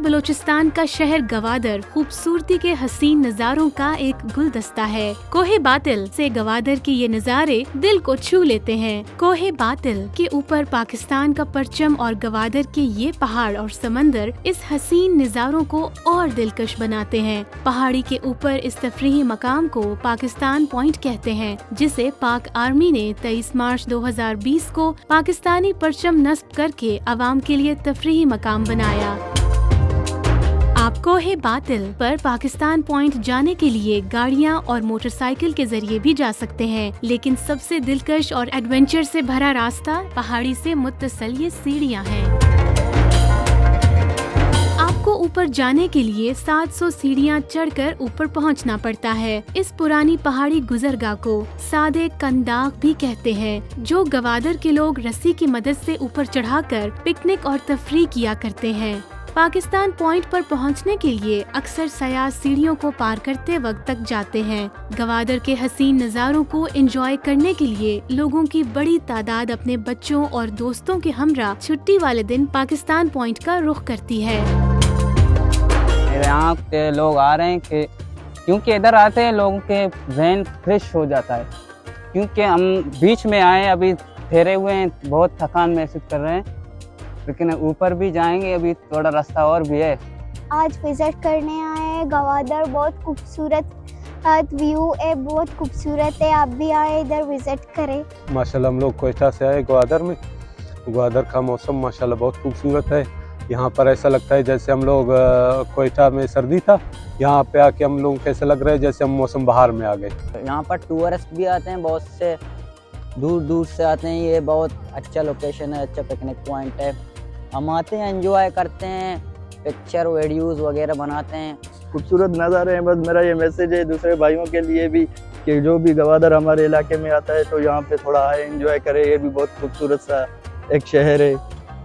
बलोचिस्तान का शहर गवादर खूबसूरती के हसीन नज़ारों का एक गुलदस्ता है। कोहे बातिल से गवादर के ये नज़ारे दिल को छू लेते हैं। कोहे बातिल के ऊपर पाकिस्तान का परचम और गवादर के ये पहाड़ और समंदर इस हसीन नज़ारों को और दिलकश बनाते हैं। पहाड़ी के ऊपर इस तफरीही मकाम को पाकिस्तान पॉइंट कहते हैं, जिसे पाक आर्मी ने 23 मार्च 2020 को पाकिस्तानी परचम नस्ब करके आवाम के लिए तफरीही मकाम बनाया। आप कोहे बातिल पर पाकिस्तान पॉइंट जाने के लिए गाड़ियां और मोटरसाइकिल के जरिए भी जा सकते हैं, लेकिन सबसे दिलकश और एडवेंचर से भरा रास्ता पहाड़ी से मुत्तसल ये सीढ़ियां हैं। आपको ऊपर जाने के लिए 700 सीढ़ियां चढ़कर ऊपर पहुंचना पड़ता है। इस पुरानी पहाड़ी गुजरगाह को सादे कंदाक भी कहते हैं, जो गवादर के लोग रस्सी की मदद से ऊपर चढ़ाकर पिकनिक और तफरीह किया करते हैं। पाकिस्तान पॉइंट पर पहुंचने के लिए अक्सर सयाह सीढ़ियों को पार करते वक्त तक जाते हैं। गवादर के हसीन नज़ारों को एंजॉय करने के लिए लोगों की बड़ी तादाद अपने बच्चों और दोस्तों के हमरा छुट्टी वाले दिन पाकिस्तान पॉइंट का रुख करती है। यहाँ के लोग आ रहे हैं क्योंकि इधर आते हैं लोगों के जहन फ्रेश हो जाता है, क्योंकि हम बीच में आए अभी ठहरे हुए हैं, बहुत थकान महसूस कर रहे हैं, लेकिन ऊपर भी जाएंगे, अभी थोड़ा रास्ता और भी है। आज विजिट करने आए हैं गवादर, बहुत खूबसूरत व्यू है, बहुत खूबसूरत है। आप भी आए इधर विजिट करें। माशाल्लाह हम लोग कोयटा से आए ग्वादर में। ग्वादर का मौसम माशाल्लाह बहुत खूबसूरत है। यहाँ पर ऐसा लगता है जैसे हम लोग कोयटा में सर्दी था, यहाँ पे आके हम लोग कैसे लग रहे हैं जैसे हम मौसम बहार में आ गए। यहाँ पर टूरिस्ट भी आते हैं, बहुत से दूर दूर से आते हैं। ये बहुत अच्छा लोकेशन है, अच्छा पिकनिक पॉइंट है। हम आते हैं, एंजॉय करते हैं, पिक्चर वीडियोस वगैरह बनाते हैं। खूबसूरत नज़ारे हैं। बस मेरा ये मैसेज है दूसरे भाइयों के लिए भी कि जो भी गवादर हमारे इलाके में आता है तो यहाँ पे थोड़ा आए, एंजॉय करे। ये भी बहुत खूबसूरत सा एक शहर है,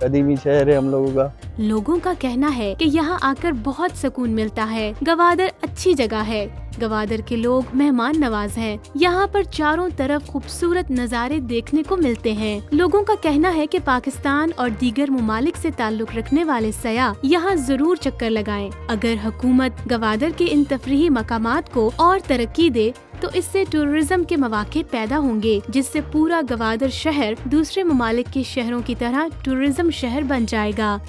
कदीमी शहर है हम लोगों का। लोगों का कहना है कि यहाँ आकर बहुत सुकून मिलता है। गवादर अच्छी जगह है। गवादर के लोग मेहमान नवाज हैं। यहाँ पर चारों तरफ खूबसूरत नज़ारे देखने को मिलते हैं। लोगों का कहना है कि पाकिस्तान और दीगर मुमालिक से ताल्लुक रखने वाले सयाह यहाँ जरूर चक्कर लगाएं। अगर हुकूमत गवादर के इन तफरीही मकामात को और तरक्की दे तो इससे टूरिज्म के मौके पैदा होंगे, जिससे पूरा गवादर शहर दूसरे मुमालिक के शहरों की तरह टूरिज्म शहर बन जाएगा।